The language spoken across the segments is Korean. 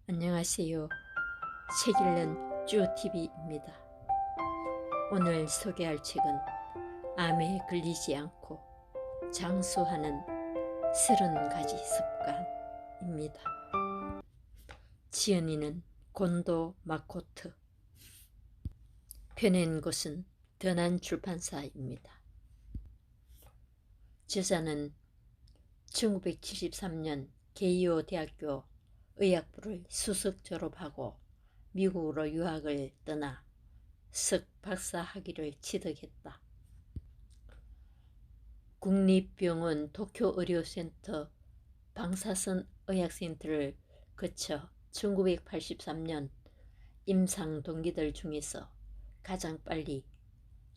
안녕하세요. 책 읽는 쭈TV입니다. 오늘 소개할 책은 암에 걸리지 않고 장수하는 30가지 습관입니다. 지은이는 곤도 마코트, 펴낸 곳은 더난 출판사입니다. 저자는 1973년 게이오 대학교 의학부를 수석 졸업하고 미국으로 유학을 떠나 석 박사 학위를 취득했다. 국립병원 도쿄의료센터 방사선 의학센터를 거쳐 1983년 임상 동기들 중에서 가장 빨리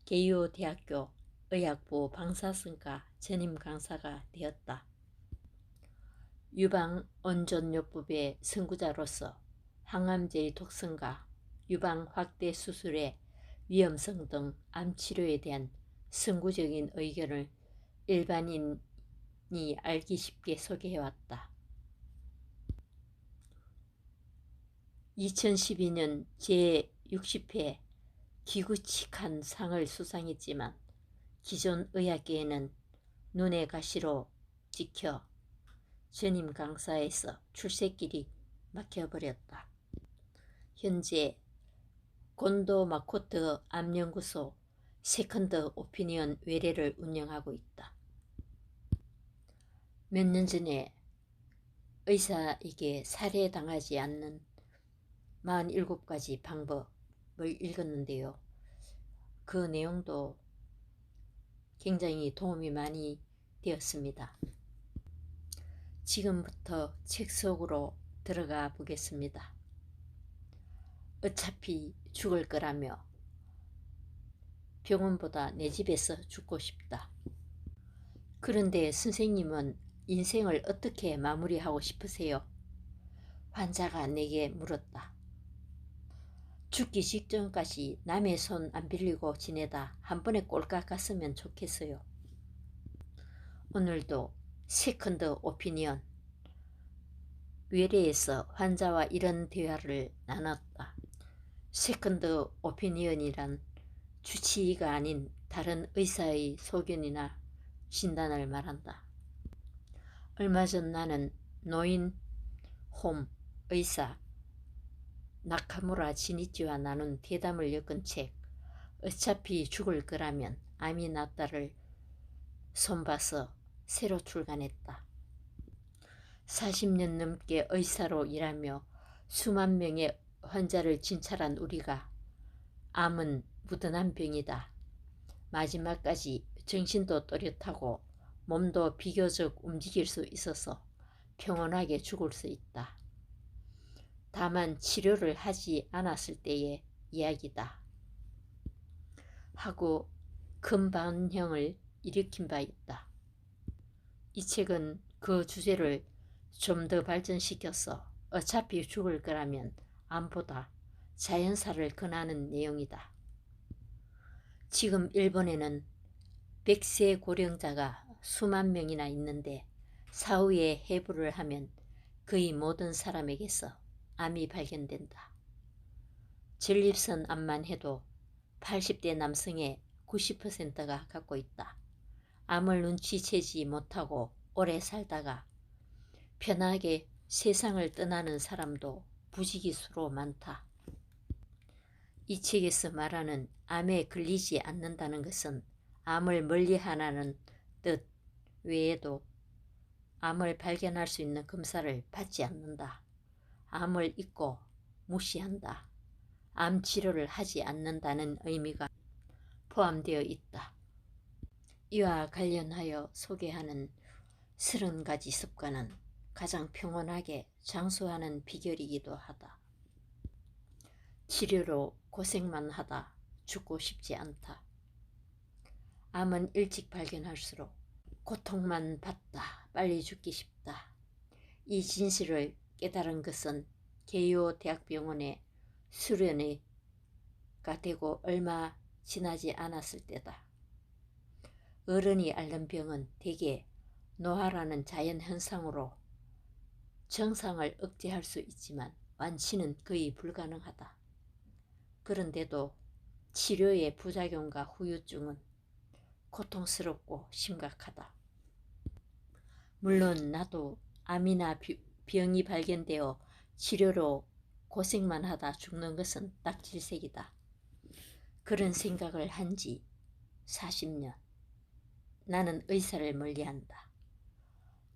게이오 대학교 의학부 방사선과 전임 강사가 되었다. 유방온존요법의 선구자로서 항암제의 독성과 유방 확대 수술의 위험성 등 암치료에 대한 선구적인 의견을 일반인이 알기 쉽게 소개해왔다. 2012년 제60회 기구치칸 상을 수상했지만 기존 의학계에는 눈의 가시로 찍혀 전임 강사에서 출세길이 막혀버렸다. 현재 곤도 마코트 암연구소 세컨드 오피니언 외래를 운영하고 있다. 몇 년 전에 의사에게 살해당하지 않는 47가지 방법을 읽었는데요. 그 내용도 굉장히 도움이 많이 되었습니다. 지금부터 책 속으로 들어가 보겠습니다. 어차피 죽을 거라며 병원보다 내 집에서 죽고 싶다. 그런데 선생님은 인생을 어떻게 마무리하고 싶으세요? 환자가 내게 물었다. 죽기 직전까지 남의 손 안 빌리고 지내다 한 번에 꼴깍 갔으면 좋겠어요. 오늘도 세컨드 오피니언 외래에서 환자와 이런 대화를 나눴다. 세컨드 오피니언이란 주치의가 아닌 다른 의사의 소견이나 진단을 말한다. 얼마 전 나는 노인 홈 의사 나카무라 지니치와 나눈 대담을 엮은 책 어차피 죽을 거라면 암이 낫다를 손봐서 새로 출간했다. 40년 넘게 의사로 일하며 수만 명의 환자를 진찰한 우리가 암은 무던한 병이다. 마지막까지 정신도 또렷하고 몸도 비교적 움직일 수 있어서 평온하게 죽을 수 있다. 다만 치료를 하지 않았을 때의 이야기다. 하고 큰 반향을 일으킨 바 있다. 이 책은 그 주제를 좀 더 발전시켜서 어차피 죽을 거라면 암보다 자연사를 권하는 내용이다. 지금 일본에는 100세 고령자가 수만 명이나 있는데 사후에 해부를 하면 거의 모든 사람에게서 암이 발견된다. 전립선 암만 해도 80대 남성의 90%가 갖고 있다. 암을 눈치채지 못하고 오래 살다가 편하게 세상을 떠나는 사람도 부지기수로 많다. 이 책에서 말하는 암에 걸리지 않는다는 것은 암을 멀리하라는 뜻 외에도 암을 발견할 수 있는 검사를 받지 않는다. 암을 잊고 무시한다. 암 치료를 하지 않는다는 의미가 포함되어 있다. 이와 관련하여 소개하는 30가지 습관은 가장 평온하게 장수하는 비결이기도 하다. 치료로 고생만 하다 죽고 싶지 않다. 암은 일찍 발견할수록 고통만 받다 빨리 죽기 쉽다. 이 진실을 깨달은 것은 게이오 대학병원에 수련회가 되고 얼마 지나지 않았을 때다. 어른이 앓는 병은 대개 노화라는 자연현상으로 증상을 억제할 수 있지만 완치는 거의 불가능하다. 그런데도 치료의 부작용과 후유증은 고통스럽고 심각하다. 물론 나도 암이나 병이 발견되어 치료로 고생만 하다 죽는 것은 딱 질색이다. 그런 생각을 한 지 40년. 나는 의사를 멀리한다.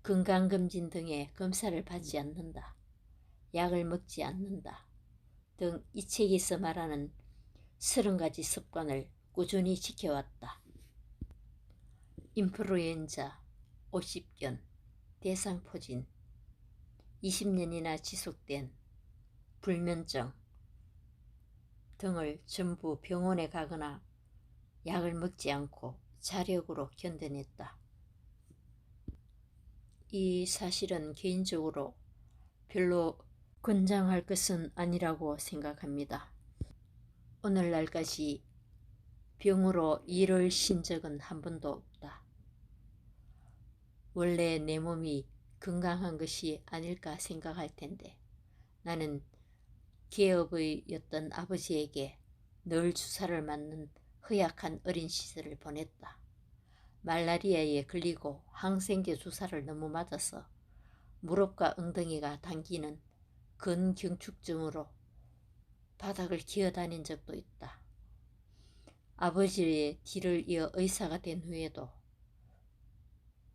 건강검진 등의 검사를 받지 않는다. 약을 먹지 않는다. 등 이 책에서 말하는 30가지 습관을 꾸준히 지켜왔다. 인플루엔자, 50견, 대상포진, 20년이나 지속된 불면증 등을 전부 병원에 가거나 약을 먹지 않고 자력으로 견뎌냈다. 이 사실은 개인적으로 별로 권장할 것은 아니라고 생각합니다. 오늘날까지 병으로 일을 쉰 적은 한 번도 없다. 원래 내 몸이 건강한 것이 아닐까 생각할 텐데 나는 기업의였던 아버지에게 늘 주사를 맞는 허약한 어린 시절을 보냈다. 말라리아에 걸리고 항생제 주사를 너무 맞아서 무릎과 엉덩이가 당기는 근경축증으로 바닥을 기어다닌 적도 있다. 아버지의 뒤를 이어 의사가 된 후에도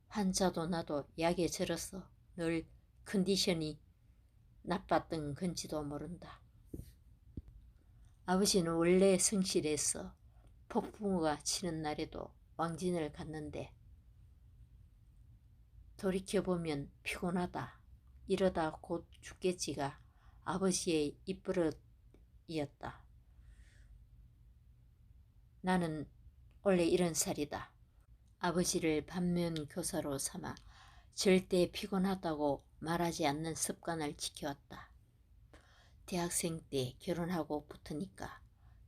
환자도 나도 약에 절어서 늘 컨디션이 나빴던 건지도 모른다. 아버지는 원래 성실해서 폭풍우가 치는 날에도 왕진을 갔는데 돌이켜보면 피곤하다, 이러다 곧 죽겠지가 아버지의 입버릇이었다. 나는 원래 이런 살이다. 아버지를 반면교사로 삼아 절대 피곤하다고 말하지 않는 습관을 지켜왔다. 대학생 때 결혼하고 붙으니까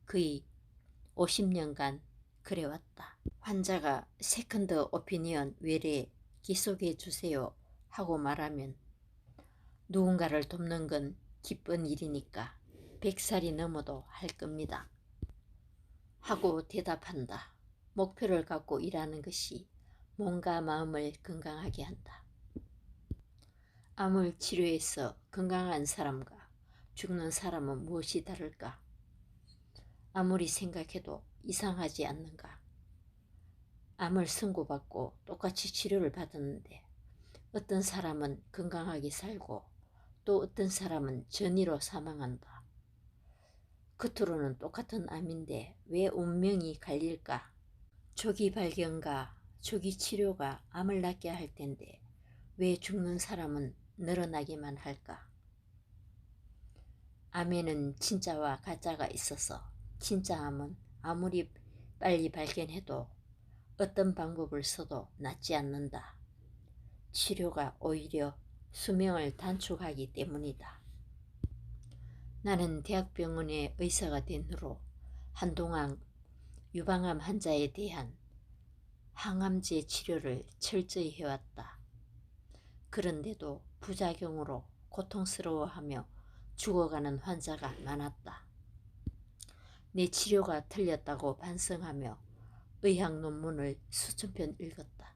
거의 50년간 그래왔다. 환자가 세컨드 오피니언 외래 기속해 주세요 하고 말하면 누군가를 돕는 건 기쁜 일이니까 100살이 넘어도 할 겁니다 하고 대답한다. 목표를 갖고 일하는 것이 몸과 마음을 건강하게 한다. 암을 치료해서 건강한 사람과 죽는 사람은 무엇이 다를까? 아무리 생각해도 이상하지 않는가? 암을 선고받고 똑같이 치료를 받았는데 어떤 사람은 건강하게 살고 또 어떤 사람은 전이로 사망한다. 겉으로는 똑같은 암인데 왜 운명이 갈릴까? 조기 발견과 조기 치료가 암을 낫게 할 텐데 왜 죽는 사람은 늘어나기만 할까? 암에는 진짜와 가짜가 있어서 진짜 암은 아무리 빨리 발견해도 어떤 방법을 써도 낫지 않는다. 치료가 오히려 수명을 단축하기 때문이다. 나는 대학병원의 의사가 된 후로 한동안 유방암 환자에 대한 항암제 치료를 철저히 해왔다. 그런데도 부작용으로 고통스러워하며 죽어가는 환자가 많았다. 내 치료가 틀렸다고 반성하며 의학 논문을 수천 편 읽었다.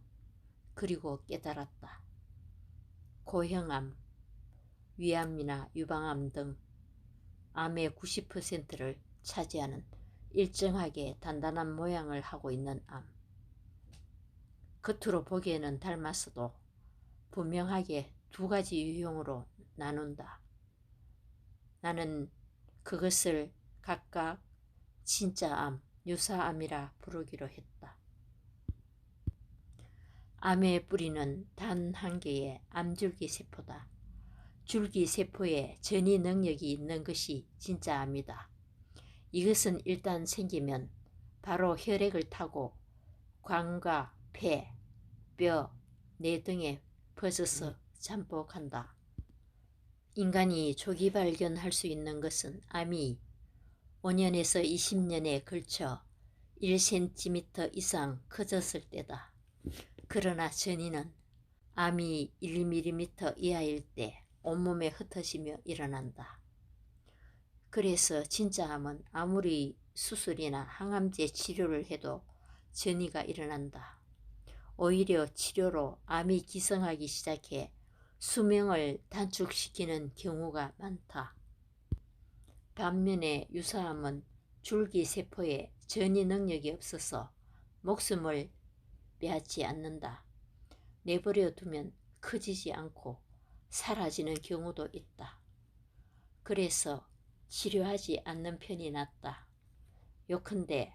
그리고 깨달았다. 고형암, 위암이나 유방암 등 암의 90%를 차지하는 일정하게 단단한 모양을 하고 있는 암. 겉으로 보기에는 닮았어도 분명하게 두 가지 유형으로 나눈다. 나는 그것을 각각 진짜 암, 유사암이라 부르기로 했다. 암의 뿌리는 단 한 개의 암줄기 세포다. 줄기 세포에 전이 능력이 있는 것이 진짜 암이다. 이것은 일단 생기면 바로 혈액을 타고 관과 폐, 뼈, 뇌 등에 퍼져서 잠복한다. 인간이 조기 발견할 수 있는 것은 암이 5년에서 20년에 걸쳐 1cm 이상 커졌을 때다. 그러나 전이는 암이 1mm 이하일 때 온몸에 흩어지며 일어난다. 그래서 진짜 암은 아무리 수술이나 항암제 치료를 해도 전이가 일어난다. 오히려 치료로 암이 기성하기 시작해 수명을 단축시키는 경우가 많다. 반면에 유사암은 줄기세포에 전이 능력이 없어서 목숨을 빼앗지 않는다. 내버려 두면 커지지 않고 사라지는 경우도 있다. 그래서 치료하지 않는 편이 낫다. 요컨대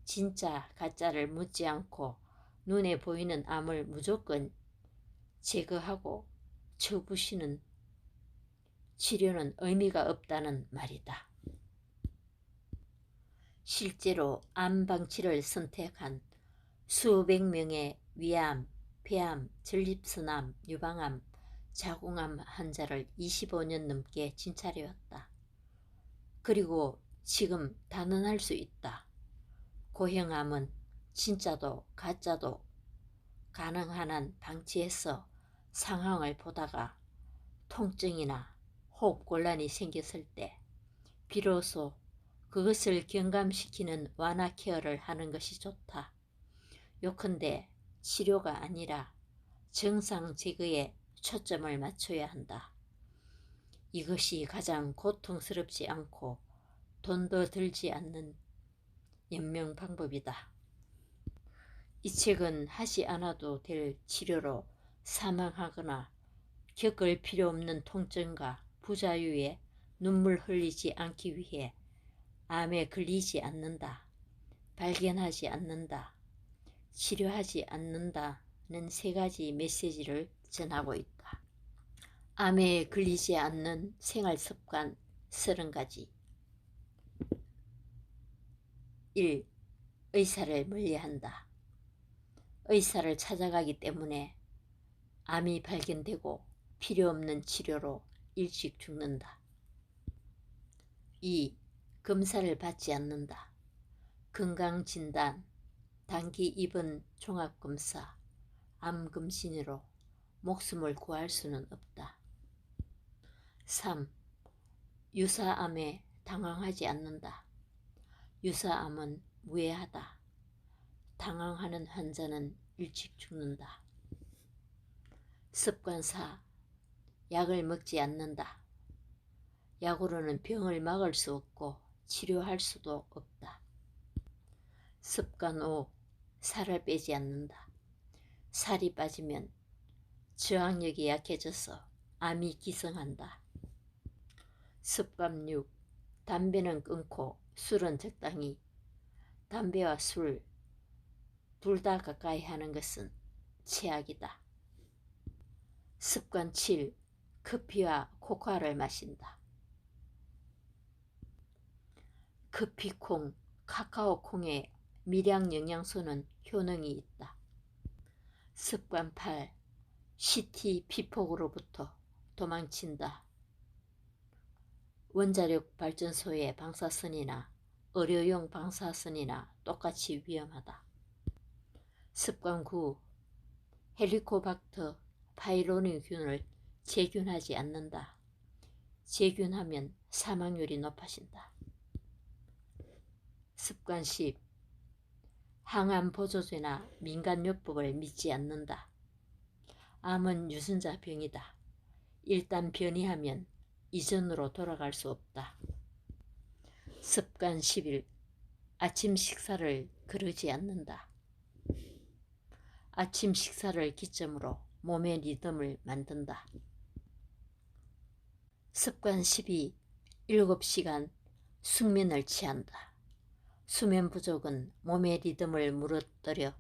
진짜 가짜를 묻지 않고 눈에 보이는 암을 무조건 제거하고 쳐부시는 치료는 의미가 없다는 말이다. 실제로 암 방치를 선택한 수백 명의 위암, 폐암, 전립선암, 유방암, 자궁암 환자를 25년 넘게 진찰해왔다. 그리고 지금 단언할 수 있다. 고형암은 진짜도 가짜도 가능한 한 방치해서 상황을 보다가 통증이나 호흡곤란이 생겼을 때 비로소 그것을 경감시키는 완화 케어를 하는 것이 좋다. 요컨대 치료가 아니라 증상 제거에 초점을 맞춰야 한다. 이것이 가장 고통스럽지 않고 돈도 들지 않는 연명 방법이다. 이 책은 하지 않아도 될 치료로 사망하거나 겪을 필요 없는 통증과 부자유에 눈물 흘리지 않기 위해 암에 걸리지 않는다, 발견하지 않는다, 치료하지 않는다는 세 가지 메시지를 전하고 있다. 암에 걸리지 않는 생활습관 30가지. 1. 의사를 멀리한다. 의사를 찾아가기 때문에 암이 발견되고 필요없는 치료로 일찍 죽는다. 2. 검사를 받지 않는다. 건강진단, 단기 입원 종합검사, 암검진으로 목숨을 구할 수는 없다. 3. 유사암에 당황하지 않는다. 유사암은 무해하다. 당황하는 환자는 일찍 죽는다. 습관 4. 약을 먹지 않는다. 약으로는 병을 막을 수 없고 치료할 수도 없다. 습관 5. 살을 빼지 않는다. 살이 빠지면 저항력이 약해져서 암이 기성한다. 습관 6. 담배는 끊고 술은 적당히. 담배와 술 둘 다 가까이 하는 것은 최악이다. 습관 7. 커피와 코코아를 마신다. 커피콩, 카카오콩의 미량 영양소는 효능이 있다. 습관 8. 시티 피폭으로부터 도망친다. 원자력 발전소의 방사선이나 의료용 방사선이나 똑같이 위험하다. 습관 9. 헬리코박터 파이로니균을 제균하지 않는다. 제균하면 사망률이 높아진다. 습관 10. 항암 보조제나 민간요법을 믿지 않는다. 암은 유전자 병이다. 일단 변이하면 이전으로 돌아갈 수 없다. 습관 11. 아침 식사를 거르지 않는다. 아침 식사를 기점으로 몸의 리듬을 만든다. 습관 12. 7시간 숙면을 취한다. 수면 부족은 몸의 리듬을 무너뜨려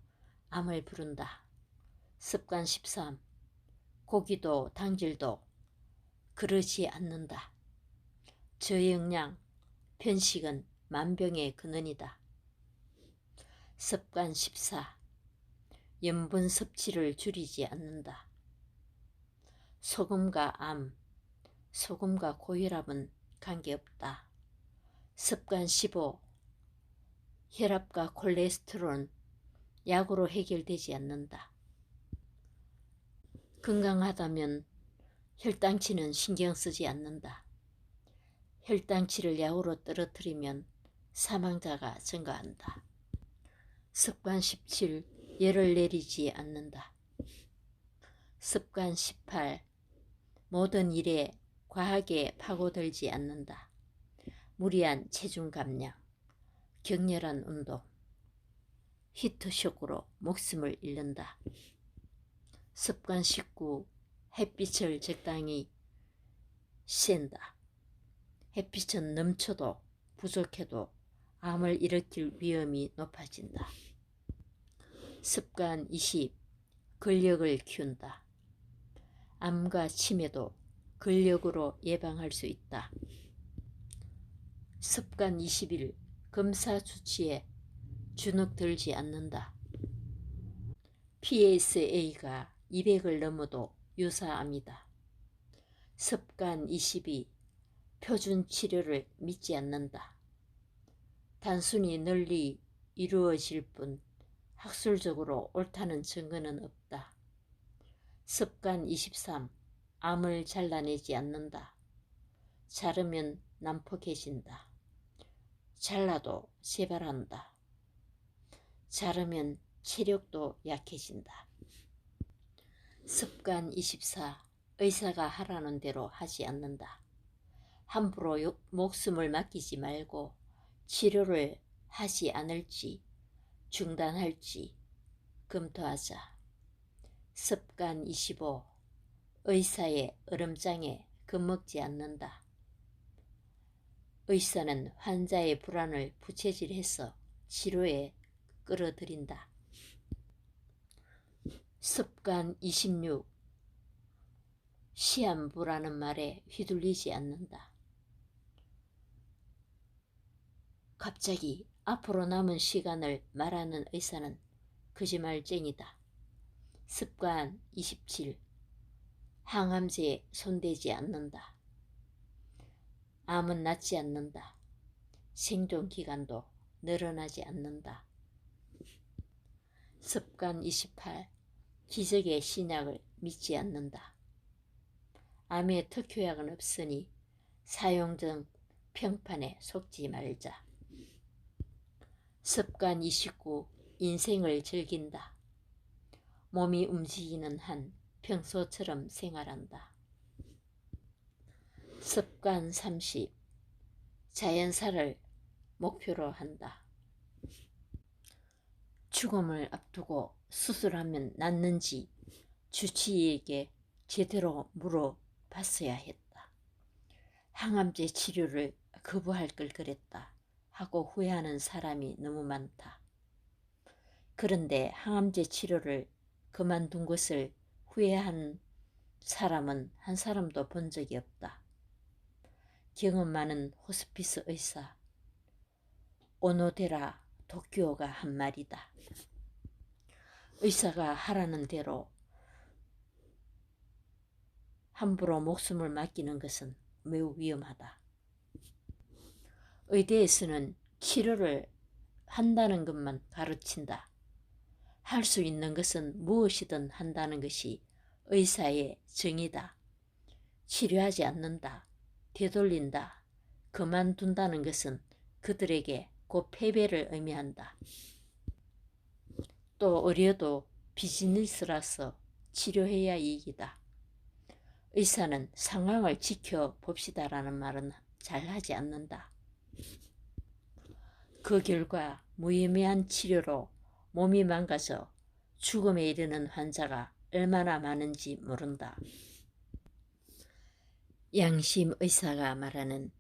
암을 부른다. 습관 13. 고기도 당질도 거르지 않는다. 저영양, 편식은 만병의 근원이다. 습관 14. 염분 섭취를 줄이지 않는다. 소금과 암, 소금과 고혈압은 관계없다. 습관 15. 혈압과 콜레스테롤은 약으로 해결되지 않는다. 건강하다면 혈당치는 신경 쓰지 않는다. 혈당치를 약으로 떨어뜨리면 사망자가 증가한다. 습관 17. 열을 내리지 않는다. 습관 18. 모든 일에 과하게 파고들지 않는다. 무리한 체중 감량, 격렬한 운동, 히트쇼크로 목숨을 잃는다. 습관 19. 햇빛을 적당히 쐰다. 햇빛은 넘쳐도 부족해도 암을 일으킬 위험이 높아진다. 습관 20. 근력을 키운다. 암과 치매도 근력으로 예방할 수 있다. 습관 21. 검사 수치에 주눅 들지 않는다. PSA가 200을 넘어도 유사암이다. 습관 22. 표준 치료를 믿지 않는다. 단순히 널리 이루어질 뿐 학술적으로 옳다는 증거는 없다. 습관 23. 암을 잘라내지 않는다. 자르면 난폭해진다. 잘라도 재발한다. 자르면 체력도 약해진다. 습관 24. 의사가 하라는 대로 하지 않는다. 함부로 목숨을 맡기지 말고 치료를 하지 않을지 중단할지 검토하자. 습관 25. 의사의 얼음장에 겁먹지 않는다. 의사는 환자의 불안을 부채질해서 치료에 끌어들인다. 습관 26. 시한부라는 말에 휘둘리지 않는다. 갑자기 앞으로 남은 시간을 말하는 의사는 거짓말쟁이다. 습관 27. 항암제에 손대지 않는다. 암은 낫지 않는다. 생존기간도 늘어나지 않는다. 습관 28. 기적의 신약을 믿지 않는다. 암의 특효약은 없으니 사용 중 평판에 속지 말자. 습관 29. 인생을 즐긴다. 몸이 움직이는 한 평소처럼 생활한다. 습관 30. 자연사를 목표로 한다. 죽음을 앞두고 수술하면 낫는지 주치의에게 제대로 물어봤어야 했다. 항암제 치료를 거부할 걸 그랬다 하고 후회하는 사람이 너무 많다. 그런데 항암제 치료를 그만둔 것을 후회한 사람은 한 사람도 본 적이 없다. 경험 많은 호스피스 의사 오노데라 도쿄가 한 말이다. 의사가 하라는 대로 함부로 목숨을 맡기는 것은 매우 위험하다. 의대에서는 치료를 한다는 것만 가르친다. 할 수 있는 것은 무엇이든 한다는 것이 의사의 정의다. 치료하지 않는다, 되돌린다, 그만둔다는 것은 그들에게 곧 패배를 의미한다. 또 의료도 비즈니스라서 치료해야 이익이다. 의사는 상황을 지켜봅시다라는 말은 잘 하지 않는다. 그 결과 무의미한 치료로 몸이 망가져 죽음에 이르는 환자가 얼마나 많은지 모른다. 양심 의사가 말하는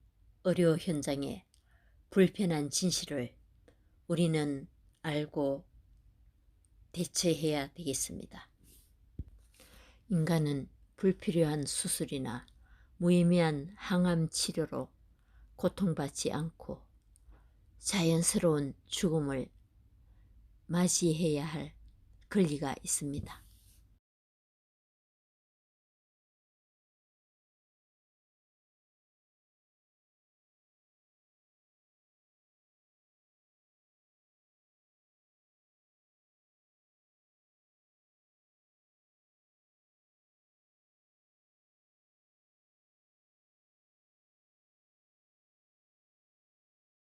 의료 현장의 불편한 진실을 우리는 알고 대처해야 되겠습니다. 인간은 불필요한 수술이나 무의미한 항암 치료로 고통받지 않고 자연스러운 죽음을 맞이해야 할 권리가 있습니다.